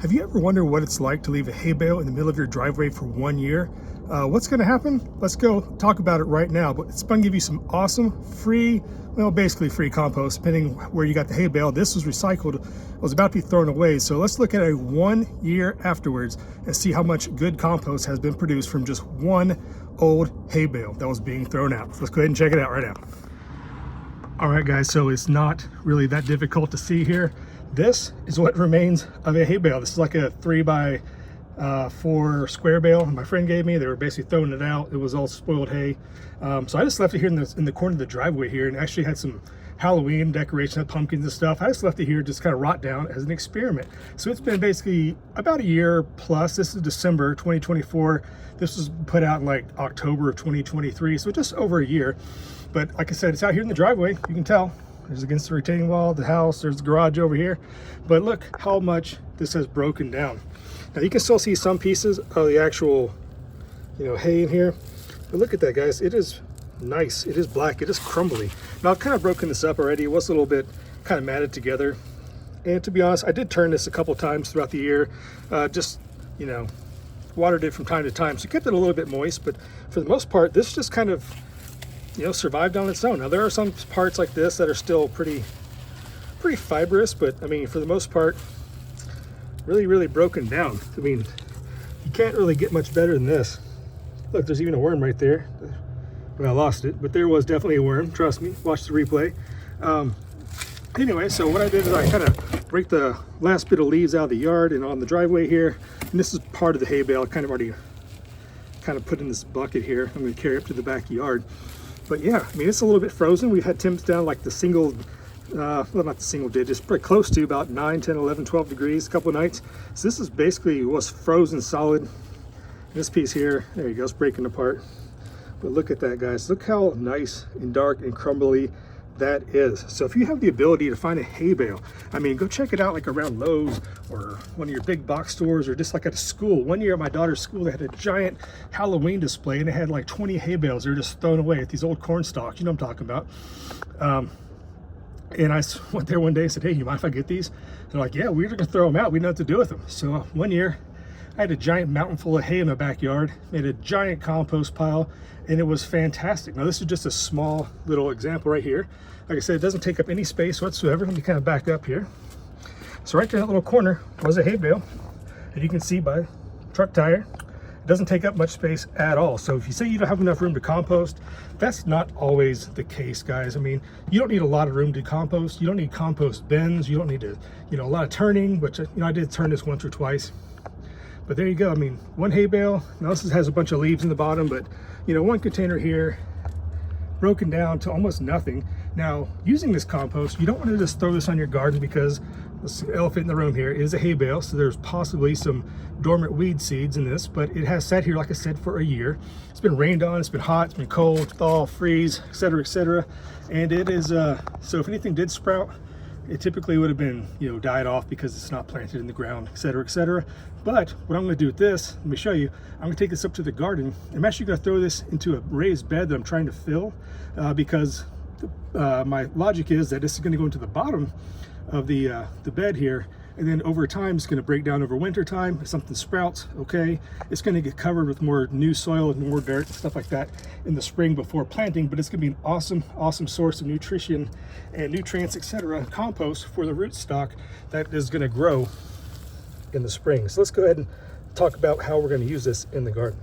Have you ever wondered what it's like to leave a hay bale in the middle of your driveway for 1 year? What's going to happen? Let's go talk about it right now. But it's going to give you some awesome free, well, basically free compost, depending where you got the hay bale. This was recycled. It was about to be thrown away. So let's look at a 1 year afterwards and see how much good compost has been produced from just one old hay bale that was being thrown out. So let's go ahead and check it out right now. All right, guys, so it's not really that difficult to see here. This is what remains of a hay bale. This is like a 3x4 square bale my friend gave me. They were basically throwing it out. It was all spoiled hay. So I just left it here in the corner of the driveway here, and actually had some Halloween decoration, pumpkins and stuff. I just left it here just kind of rot down as an experiment. So it's been basically about a year plus. This is December 2024. This was put out in like October of 2023, so just over a year. But like I said, it's out here in the driveway. You can tell. There's against the retaining wall, the house, there's the garage over here. But look how much this has broken down. Now you can still see some pieces of the actual, hay in here. But look at that, guys. It is nice. It is black. It is crumbly. Now I've kind of broken this up already. It was a little bit kind of matted together. And to be honest, I did turn this a couple times throughout the year. Watered it from time to time. So kept it a little bit moist. But for the most part, this just kind of survived on its own. Now there are some parts like this that are still pretty fibrous, but I mean, for the most part, really broken down. I mean, you can't really get much better than this. Look, there's even a worm right there. Well, I lost it, but there was definitely a worm. Trust me, watch the replay. Anyway, so what I did is I kind of break the last bit of leaves out of the yard and on the driveway here. And this is part of the hay bale. I kind of already put in this bucket here. I'm going to carry it up to the backyard. But yeah, I mean, it's a little bit frozen. We've had temps down like the single, well, not the single digits, pretty close to about 9, 10, 11, 12 degrees a couple of nights. So this is basically was frozen solid. This piece here, there you go, it's breaking apart. But look at that, guys. Look how nice and dark and crumbly that is. So if you have the ability to find a hay bale, I mean, go check it out like around Lowe's or one of your big box stores, or just like at a school. One year at my daughter's school, they had a giant Halloween display and it had like 20 hay bales. They were just thrown away at these old corn stalks. You know what I'm talking about. And I went there one day and said, hey, you mind if I get these? They're like, yeah, we're gonna throw them out. We know what to do with them. So one year I had a giant mountain full of hay in my backyard, made a giant compost pile, and it was fantastic. Now this is just a small little example right here. Like I said, it doesn't take up any space whatsoever. Let me kind of back up here. So right there in that little corner was a hay bale, and you can see by truck tire, it doesn't take up much space at all. So if you say you don't have enough room to compost, that's not always the case, guys. I mean, you don't need a lot of room to compost. You don't need compost bins. You don't need to, a lot of turning, which, I did turn this once or twice. But there you go. I mean, one hay bale. Now this has a bunch of leaves in the bottom, but one container here, broken down to almost nothing. Now, using this compost, you don't want to just throw this on your garden, because this elephant in the room here is a hay bale, so there's possibly some dormant weed seeds in this, but it has sat here, like I said, for a year. It's been rained on, it's been hot, it's been cold, thaw, freeze, etc., and it is, so if anything did sprout, it typically would have been, died off because it's not planted in the ground, etc. But what I'm going to do with this, let me show you. I'm going to take this up to the garden. I'm actually going to throw this into a raised bed that I'm trying to fill, because my logic is that this is going to go into the bottom of the bed here, and then over time it's going to break down over winter time. If something sprouts, okay, it's going to get covered with more new soil and more dirt, stuff like that in the spring before planting. But it's going to be an awesome source of nutrition and nutrients, etc., compost for the rootstock that is going to grow in the spring. So let's go ahead and talk about how we're going to use this in the garden.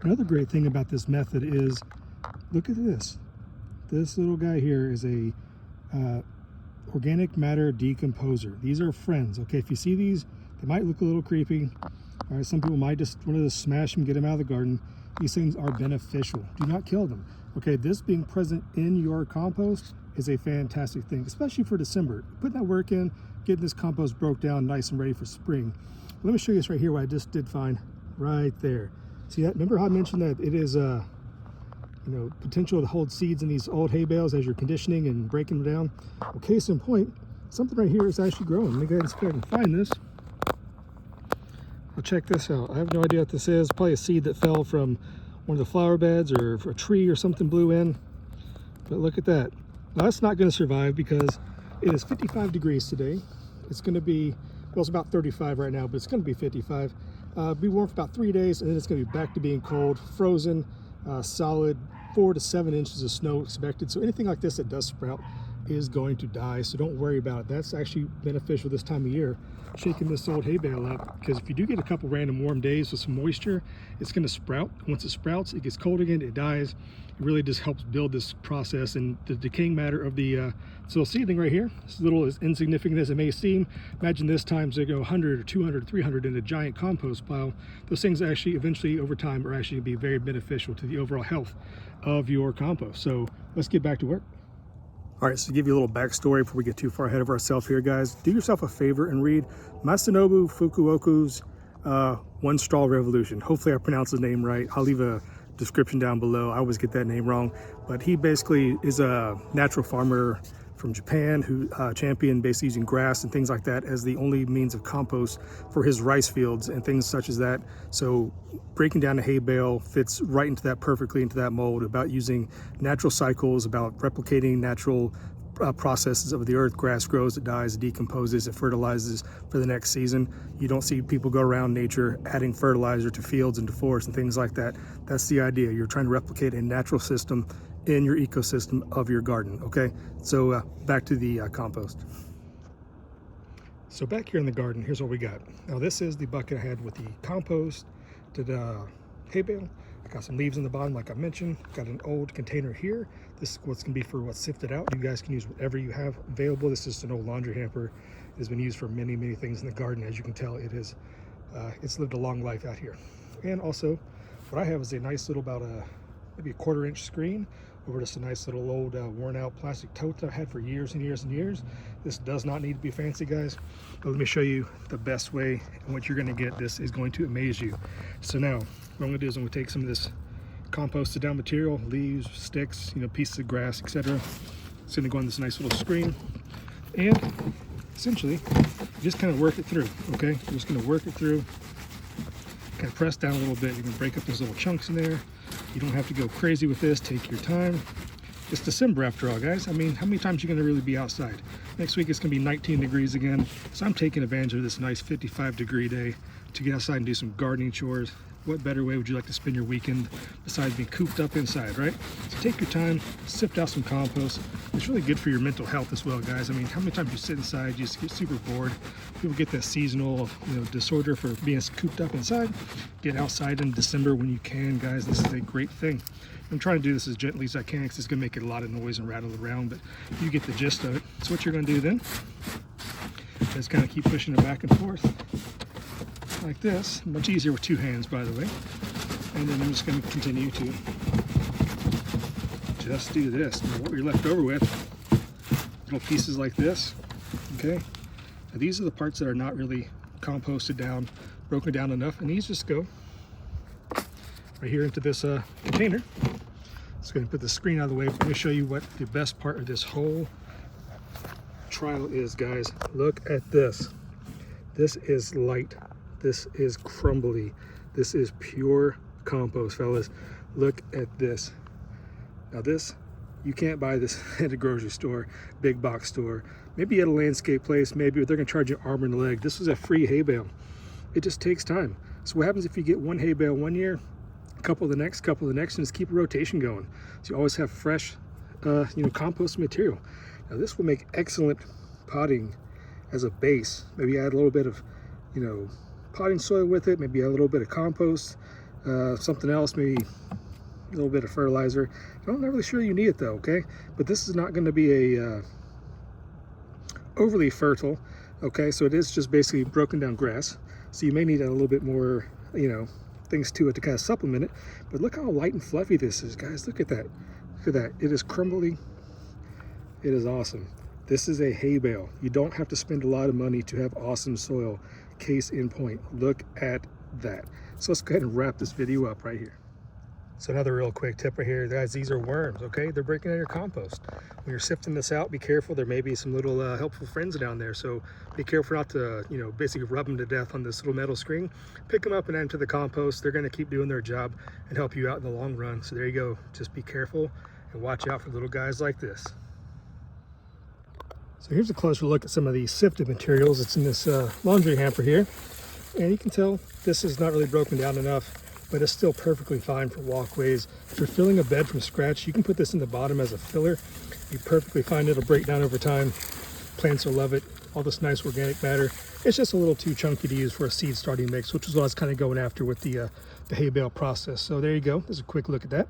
Another great thing about this method is, look at this. This little guy here is a organic matter decomposer. These are friends. Okay, if you see these, they might look a little creepy. All right, some people might just want to smash them, get them out of the garden. These things are beneficial. Do not kill them. Okay, this being present in your compost is a fantastic thing, especially for December. Putting that work in, getting this compost broke down nice and ready for spring. Let me show you this right here, what I just did find right there. See that? Remember how I mentioned that it is potential to hold seeds in these old hay bales as you're conditioning and breaking them down? Well, case in point, something right here is actually growing. Let me go ahead and see if I can find this. Well, check this out. I have no idea what this is. Probably a seed that fell from one of the flower beds, or a tree or something blew in. But look at that. Now that's not going to survive because it is 55 degrees today. It's going to be, well, it's about 35 right now, but it's going to be 55. Be warm for about 3 days, and then it's going to be back to being cold, frozen, solid, 4 to 7 inches of snow expected. So anything like this that does sprout is going to die, so don't worry about it. That's actually beneficial this time of year, shaking this old hay bale up, because if you do get a couple random warm days with some moisture, it's going to sprout. Once it sprouts, it gets cold again, it dies. It really just helps build this process and the decaying matter of the soil seedling right here. As little as insignificant as it may seem, imagine this times they go 100 or 200 or 300 in a giant compost pile. Those things actually eventually over time are actually going to be very beneficial to the overall health of your compost. So let's get back to work. All right, so to give you a little backstory before we get too far ahead of ourselves here, guys, do yourself a favor and read Masanobu Fukoaka's One Straw Revolution. Hopefully I pronounced his name right. I'll leave a description down below. I always get that name wrong, but he basically is a natural farmer from Japan who championed basically using grass and things like that as the only means of compost for his rice fields and things such as that. So breaking down a hay bale fits right into that, perfectly into that mold, about using natural cycles, about replicating natural processes of the earth. Grass grows, it dies, it decomposes, it fertilizes for the next season. You don't see people go around nature adding fertilizer to fields and to forests and things like that. That's the idea. You're trying to replicate a natural system in your ecosystem of your garden. Okay, so back to the compost. So back here in the garden, here's what we got. Now this is the bucket I had with the compost, the hay bale. I got some leaves in the bottom, like I mentioned. Got an old container here. This is what's gonna be for what's sifted out. You guys can use whatever you have available. This is an old laundry hamper. It has been used for many, many things in the garden. As you can tell, it is it's lived a long life out here. And also, what I have is a nice little, about maybe a 1/4 inch screen over just a nice little old worn out plastic tote that I've had for years and years and years. This does not need to be fancy, guys, but let me show you the best way and what you're gonna get. This is going to amaze you. So now, what I'm gonna do is I'm gonna take some of this composted down material, leaves, sticks, pieces of grass, etc. It's gonna go on this nice little screen, and essentially, just kind of work it through, okay? I'm just gonna work it through, kind of press down a little bit. You can break up those little chunks in there. You don't have to go crazy with this. Take your time. It's December after all, guys. I mean, how many times are you going to really be outside? Next week it's going to be 19 degrees again. So I'm taking advantage of this nice 55-degree day to get outside and do some gardening chores. What better way would you like to spend your weekend besides being cooped up inside, right? So take your time, sift out some compost. It's really good for your mental health as well, guys. I mean, how many times you sit inside, you just get super bored. People get that seasonal, disorder for being cooped up inside. Get outside in December when you can, guys. This is a great thing. I'm trying to do this as gently as I can because it's going to make a lot of noise and rattle around, but you get the gist of it. So what you're going to do then is kind of keep pushing it back and forth like this. Much easier with 2 hands, by the way. And then I'm just going to continue to just do this. Now, what we're left over with, little pieces like this, okay? Now, these are the parts that are not really composted down, broken down enough, and these just go right here into this container. Just going to put the screen out of the way. Let me show you what the best part of this whole trial is, guys. Look at this. This is light. This is crumbly. This is pure compost, fellas. Look at this. Now this, you can't buy this at a grocery store, big box store. Maybe at a landscape place, maybe, but they're gonna charge you an arm and a leg. This is a free hay bale. It just takes time. So what happens if you get one hay bale one year, a couple the next, and just keep a rotation going. So you always have fresh, compost material. Now this will make excellent potting as a base. Maybe add a little bit of, potting soil with it, maybe a little bit of compost, something else, maybe a little bit of fertilizer. I'm not really sure you need it though, okay? But this is not going to be a overly fertile, okay? So it is just basically broken down grass. So you may need a little bit more, things to it to kind of supplement it. But look how light and fluffy this is, guys. Look at that. Look at that. It is crumbly. It is awesome. This is a hay bale. You don't have to spend a lot of money to have awesome soil. Case in point, look at that. So let's go ahead and wrap this video up right here. So another real quick tip right here, guys, these are worms, okay? They're breaking down your compost. When you're sifting this out, be careful. There may be some little helpful friends down there. So be careful not to, basically rub them to death on this little metal screen. Pick them up and add them to the compost. They're gonna keep doing their job and help you out in the long run. So there you go, just be careful. and watch out for little guys like this. So here's a closer look at some of the sifted materials. It's in this laundry hamper here. And you can tell this is not really broken down enough, but it's still perfectly fine for walkways. If you're filling a bed from scratch, you can put this in the bottom as a filler. Be perfectly fine. It'll break down over time. Plants will love it. All this nice organic matter. It's just a little too chunky to use for a seed starting mix, which is what I was kind of going after with the hay bale process. So there you go. There's a quick look at that.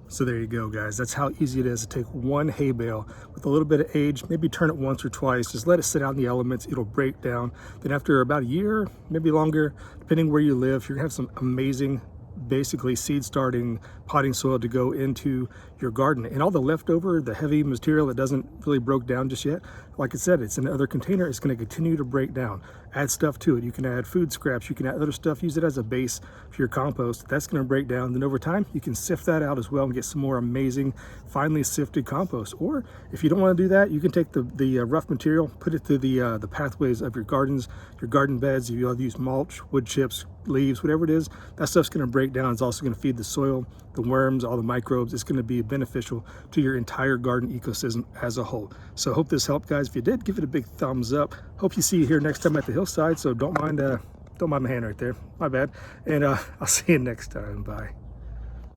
So there you go, guys. That's how easy it is to take one hay bale with a little bit of age, maybe turn it once or twice, just let it sit out in the elements, it'll break down. Then after about a year, maybe longer, depending where you live, you're gonna have some amazing, basically seed starting potting soil to go into your garden. And all the leftover, the heavy material that doesn't really broke down just yet, like I said, it's in another container, it's going to continue to break down. Add stuff to it. You can add food scraps, you can add other stuff, use it as a base for your compost. That's going to break down. Then over time, you can sift that out as well and get some more amazing, finely sifted compost. Or if you don't want to do that, you can take the rough material, put it through the pathways of your gardens, your garden beds. If you use mulch, wood chips, leaves, whatever it is, that stuff's going to break down. It's also going to feed the soil, the worms, all the microbes. It's going to be beneficial to your entire garden ecosystem as a whole. So I hope this helped, guys. If you did, give it a big thumbs up. Hope you see you here next time at the Hillside. So don't mind my hand right there. My bad. And I'll see you next time. Bye.